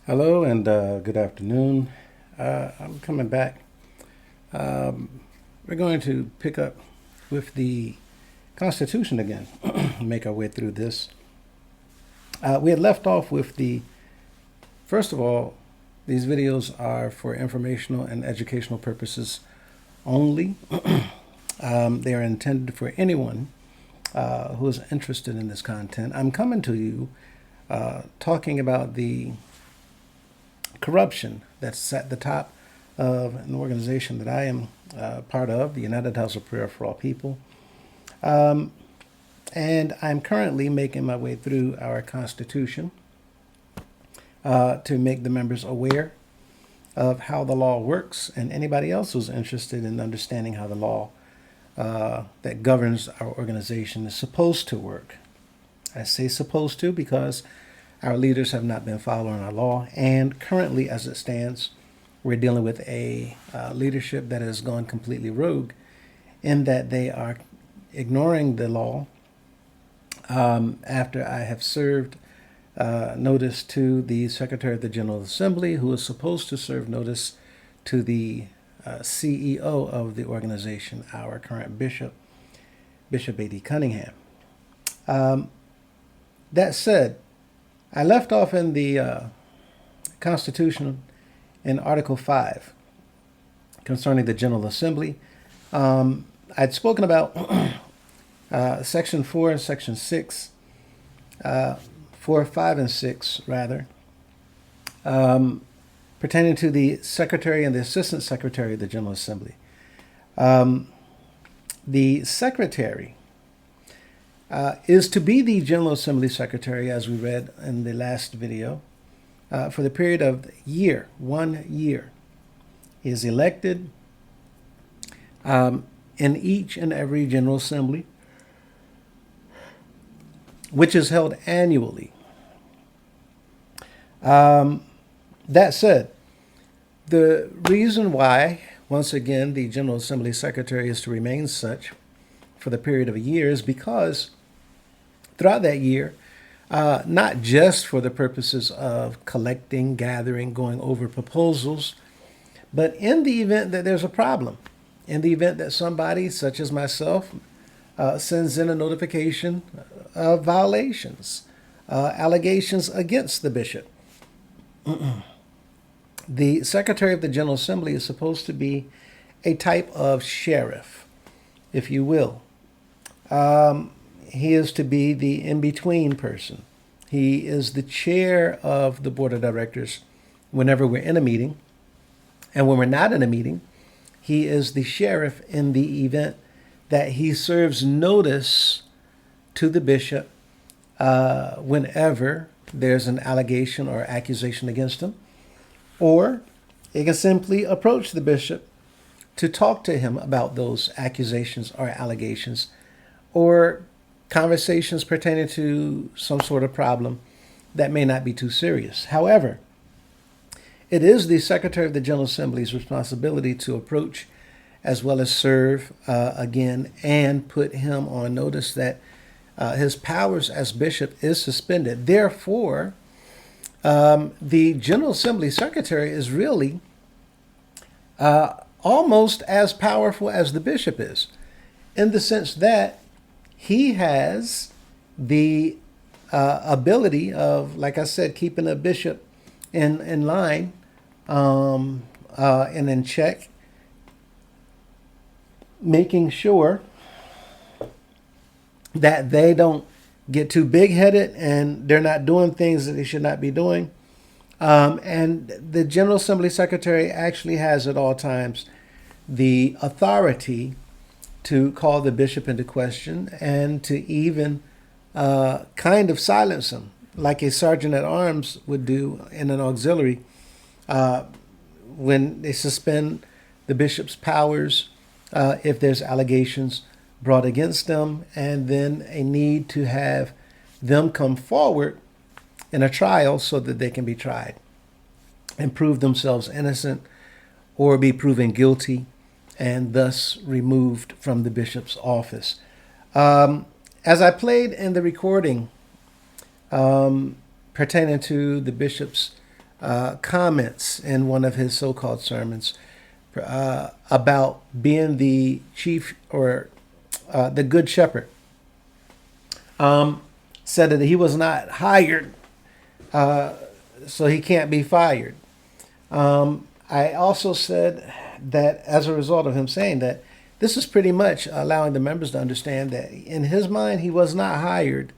Hello and good afternoon. I'm coming back. We're going to pick up with the Constitution again, make our way through this. We had left off with first of all, these videos are for informational and educational purposes only. They are intended for anyone who is interested in this content. I'm coming to you talking about the corruption that's at the top of an organization that I am part of, the United House of Prayer for All People. And I'm currently making my way through our Constitution to make the members aware of how the law works, and anybody else who's interested in understanding how the law that governs our organization is supposed to work. I say supposed to because our leaders have not been following our law, and currently, as it stands, we're dealing with a leadership that has gone completely rogue in that they are ignoring the law. After I have served notice to the Secretary of the General Assembly, who is supposed to serve notice to the CEO of the organization, our current bishop, Bishop A.D. Cunningham. That said, I left off in the Constitution in Article 5 concerning the General Assembly. I'd spoken about Section 4 and Section 6, 4, 5, and 6, rather, pertaining to the Secretary and the Assistant Secretary of the General Assembly. The Secretary is to be the General Assembly Secretary, as we read in the last video, for the period of 1 year. He is elected in each and every General Assembly, which is held annually. That said, the reason why, once again, the General Assembly Secretary is to remain such for the period of a year is because throughout that year, not just for the purposes of collecting, gathering, going over proposals, but in the event that there's a problem, in the event that somebody, such as myself, sends in a notification of violations, allegations against the bishop. The Secretary of the General Assembly is supposed to be a type of sheriff, if you will. He is to be the in-between person. He is the chair of the board of directors whenever we're in a meeting. And when we're not in a meeting, he is the sheriff in the event that he serves notice to the bishop whenever there's an allegation or accusation against him. Or he can simply approach the bishop to talk to him about those accusations or allegations, or conversations pertaining to some sort of problem that may not be too serious. However, it is the Secretary of the General Assembly's responsibility to approach as well as serve again and put him on notice that his powers as bishop is suspended. Therefore, the General Assembly Secretary is really almost as powerful as the bishop is, in the sense that he has the ability of, like I said, keeping a bishop in line and in check, making sure that they don't get too big-headed and they're not doing things that they should not be doing. And the General Assembly Secretary actually has at all times the authority to call the bishop into question and to even kind of silence him, like a sergeant at arms would do in an auxiliary when they suspend the bishop's powers if there's allegations brought against them, and then a need to have them come forward in a trial so that they can be tried and prove themselves innocent or be proven guilty and thus removed from the bishop's office. As I played in the recording pertaining to the bishop's comments in one of his so-called sermons about being the chief or the good shepherd. Said that he was not hired, so he can't be fired. I also said that as a result of him saying that, this is pretty much allowing the members to understand that in his mind he was not hired,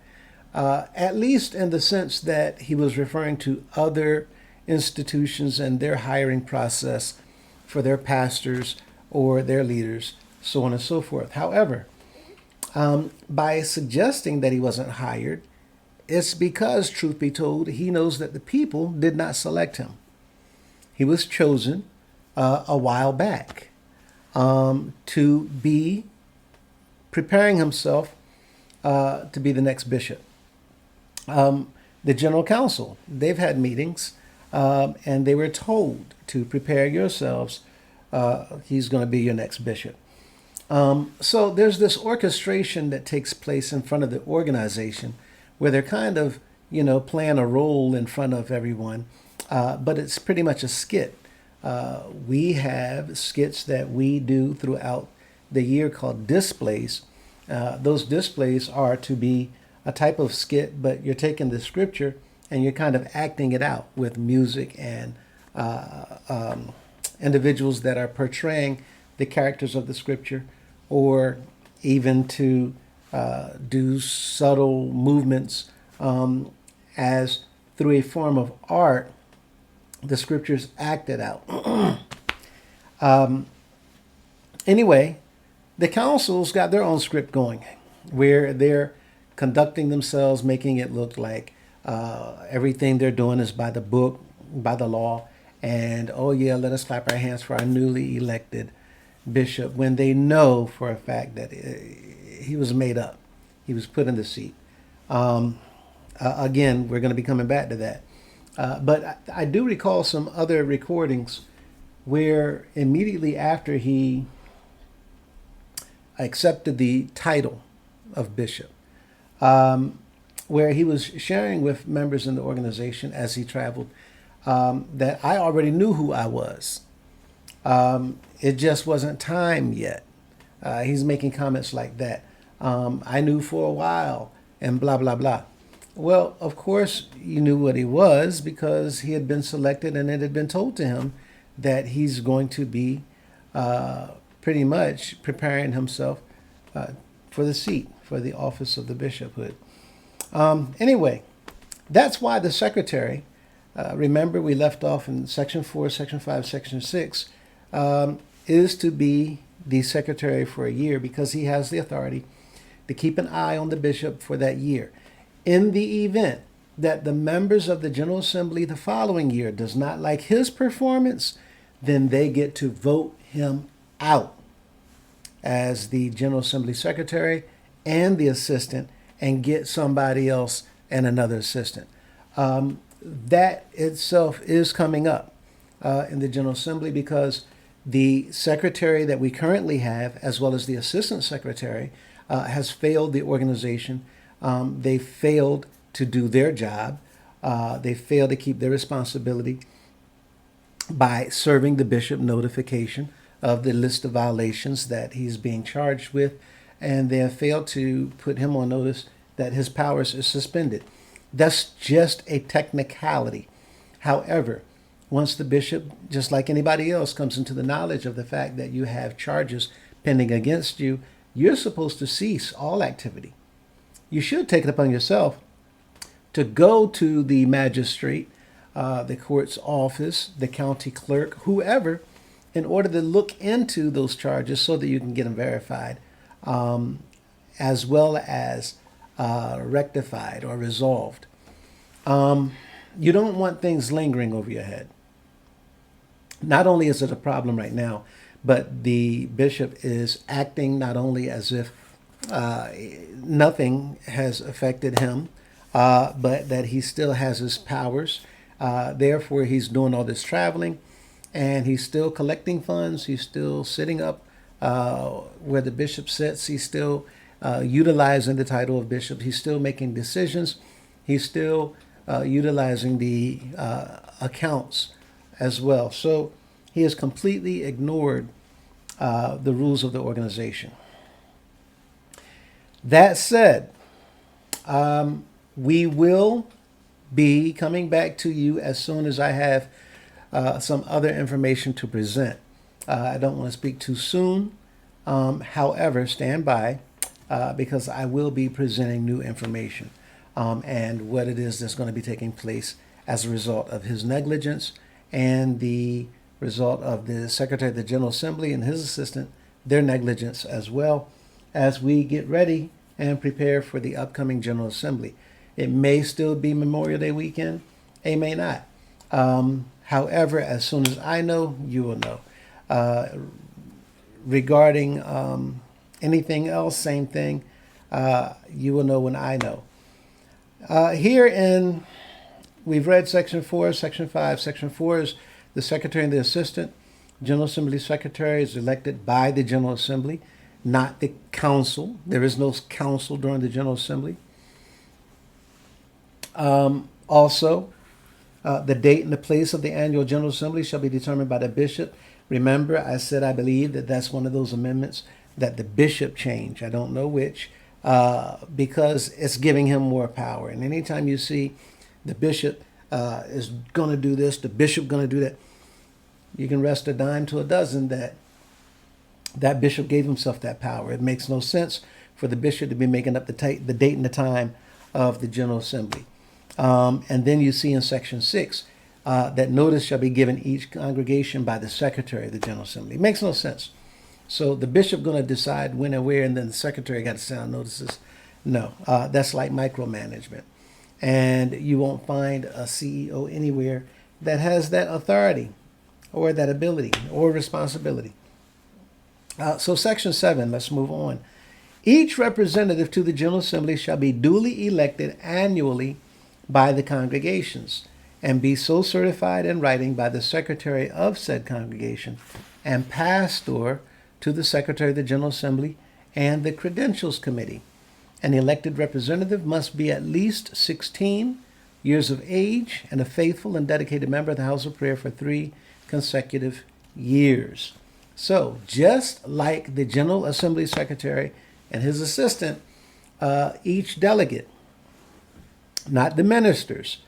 at least in the sense that he was referring to other institutions and their hiring process for their pastors or their leaders, so on and so forth. However, by suggesting that he wasn't hired, it's because, truth be told, he knows that the people did not select him. He was chosen a while back to be preparing himself to be the next bishop. The General Council, they've had meetings, and they were told to prepare yourselves. He's going to be your next bishop. So there's this orchestration that takes place in front of the organization where they're kind of, playing a role in front of everyone, but it's pretty much a skit. We have skits that we do throughout the year called displays. Those displays are to be a type of skit, but you're taking the scripture and you're kind of acting it out with music and individuals that are portraying the characters of the scripture, or even to do subtle movements as through a form of art, the scriptures acted out. Anyway, the councils got their own script going where they're conducting themselves, making it look like everything they're doing is by the book, by the law, and oh yeah, let us clap our hands for our newly elected bishop, when they know for a fact that he was made up. He was put in the seat. Again, we're going to be coming back to that. But I do recall some other recordings where immediately after he accepted the title of bishop, where he was sharing with members in the organization as he traveled, that I already knew who I was. It just wasn't time yet. He's making comments like that. I knew for a while and blah, blah, blah. Well, of course, you knew what he was because he had been selected and it had been told to him that he's going to be pretty much preparing himself for the seat, for the office of the bishophood. Anyway, that's why the secretary, remember we left off in section 4, section 5, section 6, is to be the secretary for a year because he has the authority to keep an eye on the bishop for that year. In the event that the members of the General Assembly the following year does not like his performance, then they get to vote him out as the General Assembly secretary and the assistant and get somebody else and another assistant. That itself is coming up in the General Assembly because the secretary that we currently have, as well as the assistant secretary, has failed the organization. They failed to do their job. They failed to keep their responsibility by serving the bishop notification of the list of violations that he's being charged with, and they have failed to put him on notice that his powers are suspended. That's just a technicality. However, once the bishop, just like anybody else, comes into the knowledge of the fact that you have charges pending against you, you're supposed to cease all activity. You should take it upon yourself to go to the magistrate, the court's office, the county clerk, whoever, in order to look into those charges so that you can get them verified, as well as rectified or resolved. You don't want things lingering over your head. Not only is it a problem right now, but the bishop is acting not only as if nothing has affected him, but that he still has his powers. Therefore, he's doing all this traveling, and he's still collecting funds. He's still sitting up where the bishop sits. He's still utilizing the title of bishop. He's still making decisions. He's still utilizing the accounts as well. So he has completely ignored the rules of the organization. That said, we will be coming back to you as soon as I have some other information to present. I don't want to speak too soon. However, stand by because I will be presenting new information and what it is that's going to be taking place as a result of his negligence and the result of the Secretary of the General Assembly and his assistant, their negligence, as well as we get ready and prepare for the upcoming General Assembly. It may still be Memorial Day weekend. It may not. However, as soon as I know, you will know. Regarding anything else, same thing. You will know when I know. We've read Section 4, Section 5. Section 4 is the Secretary and the Assistant. General Assembly Secretary is elected by the General Assembly, not the Council. There is no Council during the General Assembly. Also, the date and the place of the annual General Assembly shall be determined by the bishop. Remember, I said I believe that that's one of those amendments that the bishop changed. I don't know which, because it's giving him more power. And anytime you see the bishop is going to do this, the bishop going to do that, you can rest a dime to a dozen that bishop gave himself that power. It makes no sense for the bishop to be making up the date and the time of the General Assembly. And then you see in Section 6 that notice shall be given each congregation by the Secretary of the General Assembly. It makes no sense. So the bishop going to decide when and where, and then the secretary got to send out notices. No, that's like micromanagement. And you won't find a CEO anywhere that has that authority or that ability or responsibility. So Section 7, let's move on. Each representative to the General Assembly shall be duly elected annually by the congregations and be so certified in writing by the secretary of said congregation and pastor to the Secretary of the General Assembly and the Credentials Committee. An elected representative must be at least 16 years of age and a faithful and dedicated member of the House of Prayer for 3 consecutive years. So, just like the General Assembly Secretary and his assistant, each delegate, not the ministers,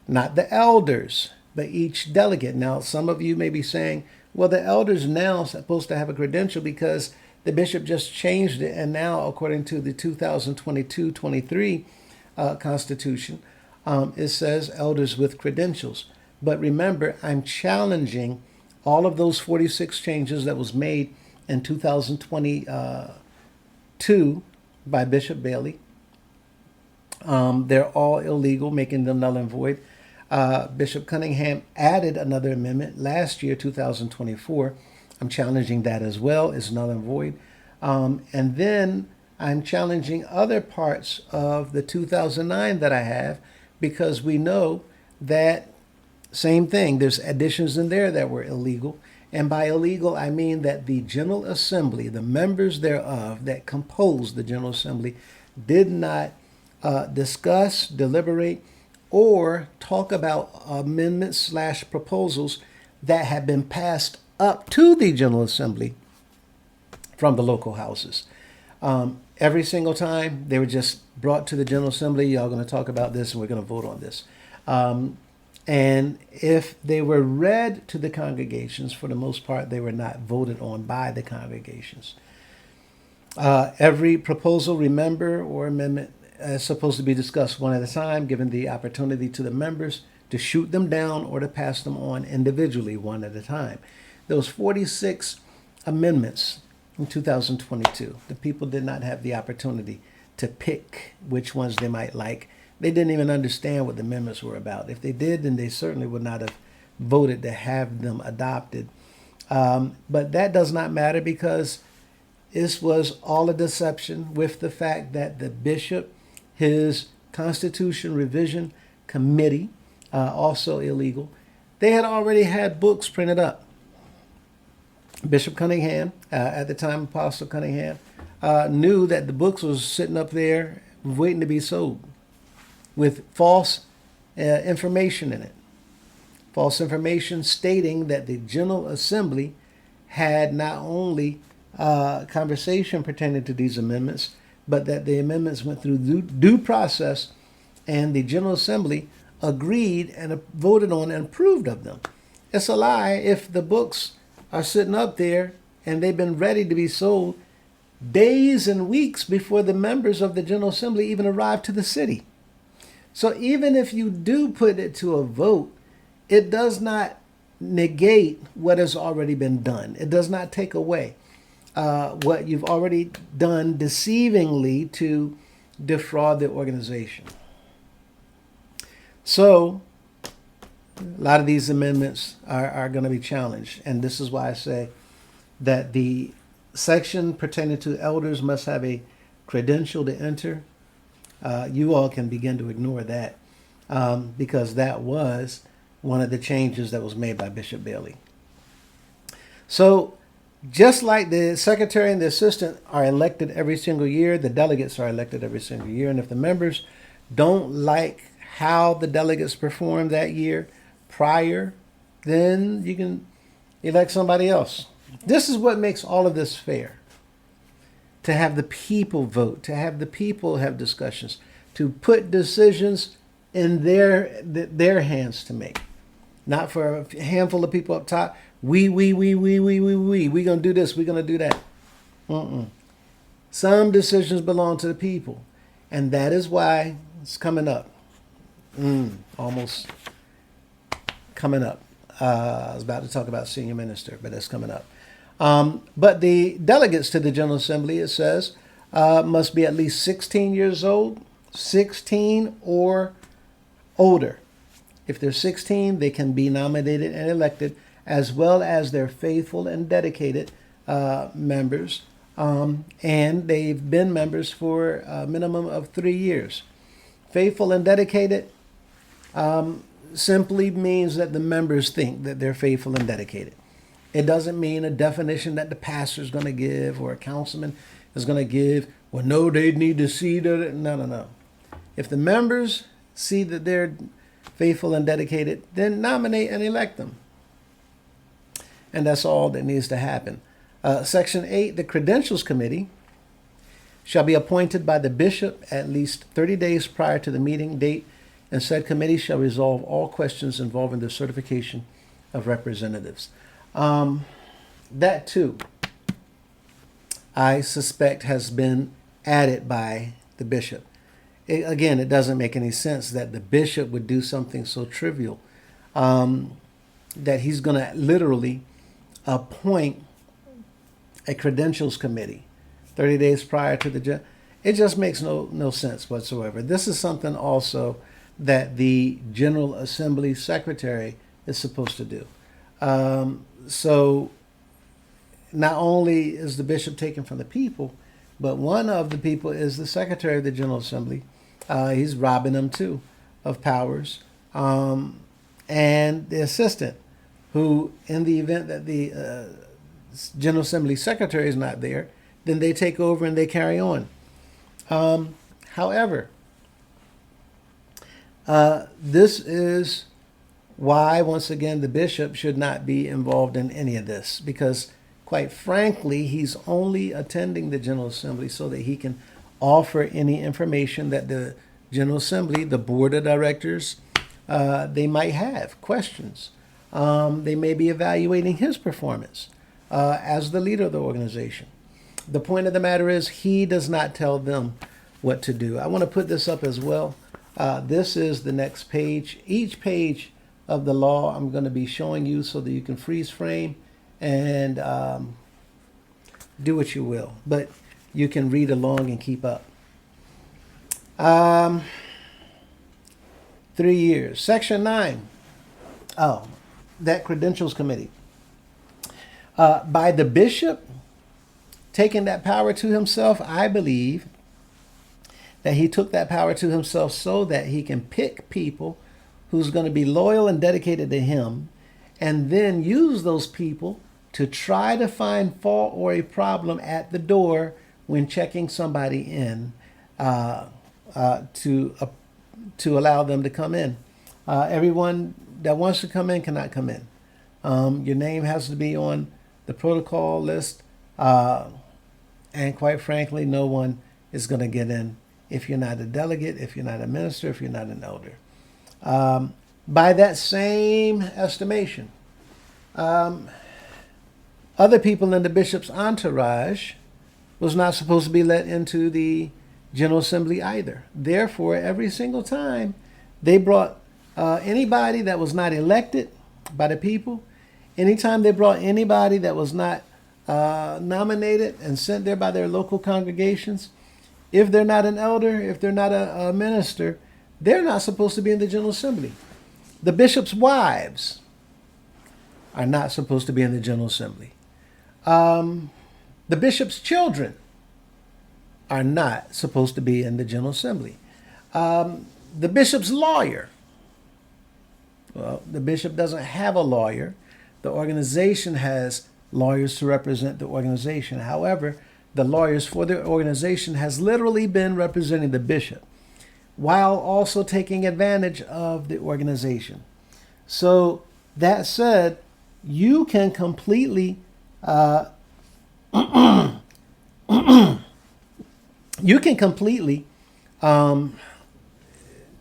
not the elders, but each delegate. Now, some of you may be saying, well, the elders now are supposed to have a credential because the bishop just changed it. And now, according to the 2022-23 Constitution, it says elders with credentials. But remember, I'm challenging all of those 46 changes that was made in 2022 by Bishop Bailey. They're all illegal, making them null and void. Bishop Cunningham added another amendment last year, 2024. I'm challenging that as well. It's null and void. And then I'm challenging other parts of the 2009 that I have, because we know that same thing. There's additions in there that were illegal. And by illegal, I mean that the General Assembly, the members thereof that compose the General Assembly, did not discuss, deliberate, or talk about amendments / proposals that have been passed up to the General Assembly from the local houses. Every single time they were just brought to the General Assembly, y'all going to talk about this and we're going to vote on this. And if they were read to the congregations, for the most part, they were not voted on by the congregations. Every proposal, remember, or amendment is supposed to be discussed one at a time, given the opportunity to the members to shoot them down or to pass them on individually one at a time. Those 46 amendments in 2022, the people did not have the opportunity to pick which ones they might like. They didn't even understand what the amendments were about. If they did, then they certainly would not have voted to have them adopted. But that does not matter, because this was all a deception, with the fact that the bishop, his Constitution Revision Committee, also illegal, they had already had books printed up. Bishop Cunningham, at the time, Apostle Cunningham, knew that the books was sitting up there waiting to be sold with false information in it, false information stating that the General Assembly had not only conversation pertaining to these amendments, but that the amendments went through due process and the General Assembly agreed and voted on and approved of them. It's a lie if the books are sitting up there and they've been ready to be sold days and weeks before the members of the General Assembly even arrive to the city. So even if you do put it to a vote, it does not negate what has already been done. It does not take away what you've already done deceivingly to defraud the organization. So a lot of these amendments are going to be challenged. And this is why I say that the section pertaining to elders must have a credential to enter. You all can begin to ignore that because that was one of the changes that was made by Bishop Bailey. So just like the secretary and the assistant are elected every single year, the delegates are elected every single year. And if the members don't like how the delegates performed that year prior, then you can elect somebody else. This is what makes all of this fair. To have the people vote, to have the people have discussions, to put decisions in their hands to make. Not for a handful of people up top. We gonna do this, we gonna do that. Some decisions belong to the people. And that is why it's coming up. Almost coming up. I was about to talk about senior minister, but that's coming up. But the delegates to the General Assembly, it says, must be at least 16 years old, 16 or older. If they're 16, they can be nominated and elected, as well as their faithful and dedicated members. And they've been members for a minimum of 3 years. Faithful and dedicated simply means that the members think that they're faithful and dedicated. It doesn't mean a definition that the pastor is going to give or a councilman is going to give. Well, no, they need to see that. No. If the members see that they're faithful and dedicated, then nominate and elect them. And that's all that needs to happen. Section 8, the Credentials Committee shall be appointed by the bishop at least 30 days prior to the meeting date, and said committee shall resolve all questions involving the certification of representatives. That too, I suspect, has been added by the bishop. Again, it doesn't make any sense that the bishop would do something so trivial, that he's going to literally appoint a credentials committee 30 days prior to the it just makes no sense whatsoever. This is something also that the General Assembly Secretary is supposed to do. So not only is the bishop taken from the people, but one of the people is the Secretary of the General Assembly. He's robbing them too of powers. And the assistant, who in the event that the General Assembly Secretary is not there, then they take over and they carry on. However, this is why, once again, the bishop should not be involved in any of this, because quite frankly, he's only attending the General Assembly so that he can offer any information that the General Assembly, the board of directors, they might have questions. They may be evaluating his performance as the leader of the organization. The point of the matter is he does not tell them what to do. I want to put this up as well. This is the next page. Each page of the law I'm going to be showing you so that you can freeze frame and do what you will. But you can read along and keep up. 3 years. Section 9. Oh, that Credentials Committee. By the bishop taking that power to himself, I believe that he took that power to himself so that he can pick people who's going to be loyal and dedicated to him, and then use those people to try to find fault or a problem at the door when checking somebody in to allow them to come in. Everyone that wants to come in cannot come in. Your name has to be on the protocol list. And quite frankly, no one is going to get in if you're not a delegate, if you're not a minister, if you're not an elder. By that same estimation, other people in the bishop's entourage was not supposed to be let into the General Assembly either. Therefore, every single time they brought anybody that was not elected by the people, anytime they brought anybody that was not nominated and sent there by their local congregations, if they're not an elder, if they're not a minister, they're not supposed to be in the General Assembly. The bishop's wives are not supposed to be in the General Assembly. The bishop's children are not supposed to be in the General Assembly. The bishop's lawyer, well, the bishop doesn't have a lawyer. The organization has lawyers to represent the organization. However, the lawyers for the organization has literally been representing the bishop while also taking advantage of the organization. So that said, you can completely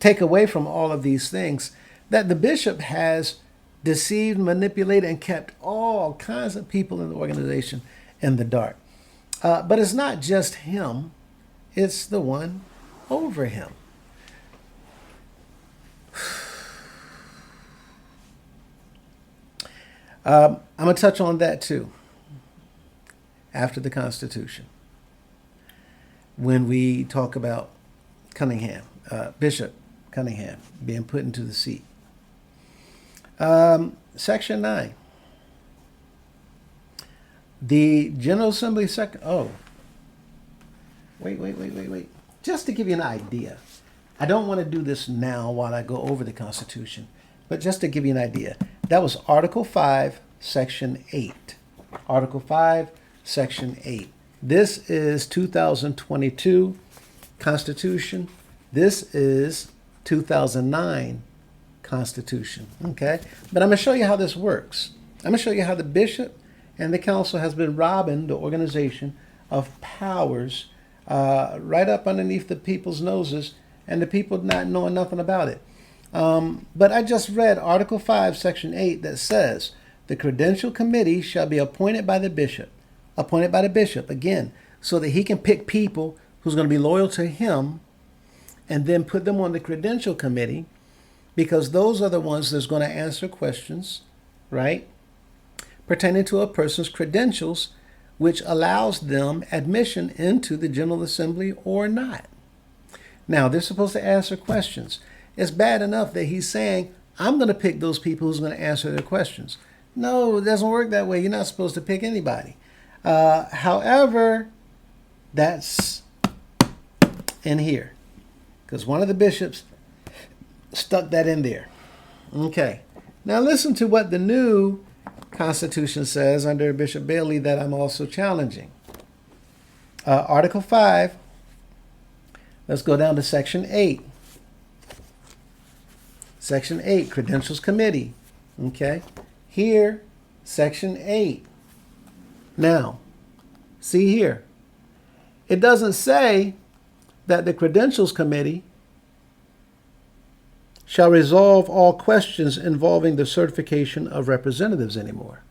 take away from all of these things that the bishop has deceived, manipulated, and kept all kinds of people in the organization in the dark. But it's not just him, it's the one over him. I'm going to touch on that too after the Constitution, when we talk about Cunningham, Bishop Cunningham being put into the seat. Section 9. The General Assembly wait. Just to give you an idea. I don't want to do this now while I go over the Constitution, but just to give you an idea. That was Article 5, Section 8. Article 5, Section 8. This is 2022 Constitution. This is 2009 Constitution. Okay? But I'm going to show you how this works. I'm going to show you how the bishop and the council has been robbing the organization of powers right up underneath the people's noses, and the people not knowing nothing about it. But I just read Article 5, Section 8 that says, the Credential Committee shall be appointed by the bishop. Appointed by the bishop, again, so that he can pick people who's going to be loyal to him and then put them on the Credential Committee, because those are the ones that's going to answer questions, right, pertaining to a person's credentials, which allows them admission into the General Assembly or not. Now, they're supposed to answer questions. It's bad enough that he's saying, I'm going to pick those people who's going to answer their questions. No, it doesn't work that way. You're not supposed to pick anybody. However, that's in here, because one of the bishops stuck that in there. Okay. Now listen to what the new Constitution says under Bishop Bailey that I'm also challenging. Article 5. Let's go down to Section 8. Section 8, Credentials Committee. Okay. Here, Section 8. Now, see here. It doesn't say that the Credentials Committee shall resolve all questions involving the certification of representatives anymore.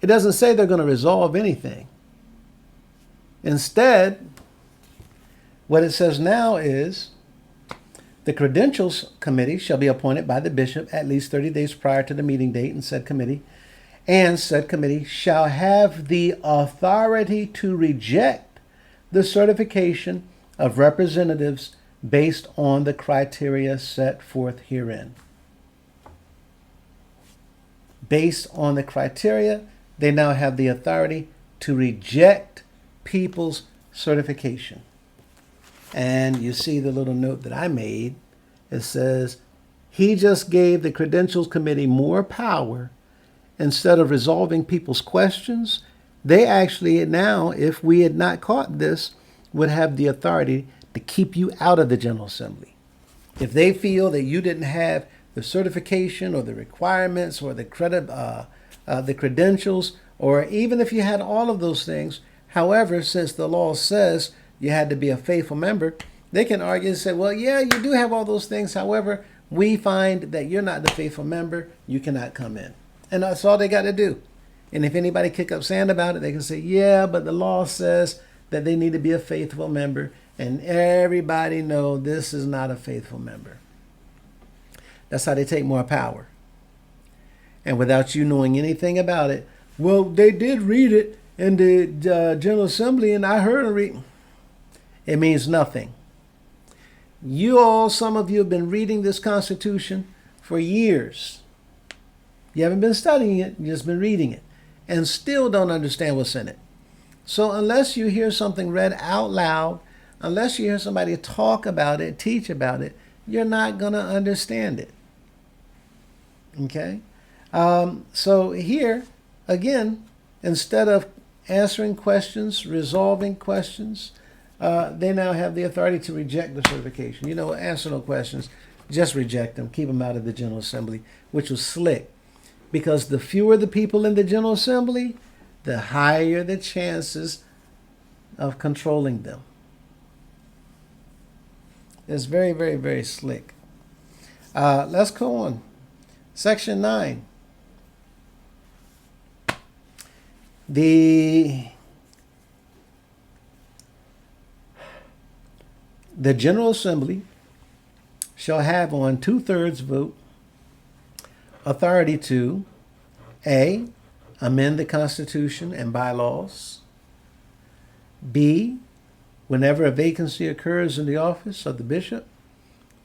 It doesn't say they're going to resolve anything. Instead, what it says now is the Credentials Committee shall be appointed by the bishop at least 30 days prior to the meeting date in said committee, and said committee shall have the authority to reject the certification of representatives based on the criteria set forth herein. Based on the criteria, they now have the authority to reject people's certification. And you see the little note that I made. It says, he just gave the Credentials Committee more power. Instead of resolving people's questions, they actually now, if we had not caught this, would have the authority to keep you out of the General Assembly. If they feel that you didn't have the certification or the requirements or the the credentials, or even if you had all of those things. However, since the law says you had to be a faithful member, they can argue and say, well, yeah, you do have all those things. However, we find that you're not the faithful member. You cannot come in. And that's all they got to do. And if anybody kick up sand about it, they can say, yeah, but the law says that they need to be a faithful member. And everybody know this is not a faithful member. That's how they take more power. And without you knowing anything about it, well, they did read it in the General Assembly and I heard them read. It means nothing. You all, some of you have been reading this Constitution for years. You haven't been studying it, you've just been reading it, and still don't understand what's in it. So unless you hear something read out loud, unless you hear somebody talk about it, teach about it, you're not going to understand it. Okay? So here, again, instead of answering questions, resolving questions, they now have the authority to reject the certification. You know, answer no questions, just reject them, keep them out of the General Assembly, which was slick. Because the fewer the people in the General Assembly, the higher the chances of controlling them. It's very, very, very slick. Let's go on. Section 9. The General Assembly shall have on 2/3 vote authority to A, amend the Constitution and bylaws, B, whenever a vacancy occurs in the office of the bishop,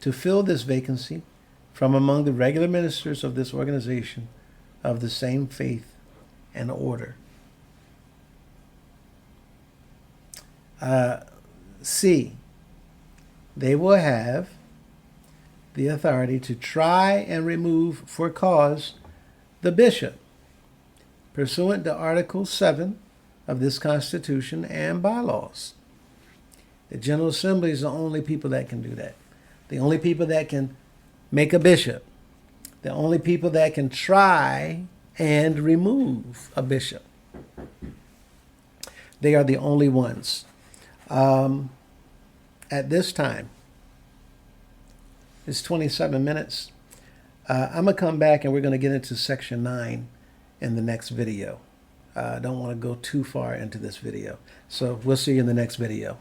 to fill this vacancy from among the regular ministers of this organization of the same faith and order. C, they will have the authority to try and remove for cause the bishop, pursuant to Article 7 of this Constitution and bylaws. The General Assembly is the only people that can do that. The only people that can make a bishop. The only people that can try and remove a bishop. They are the only ones. At this time, it's 27 minutes. I'm going to come back and we're going to get into Section 9 in the next video. I don't want to go too far into this video. So we'll see you in the next video.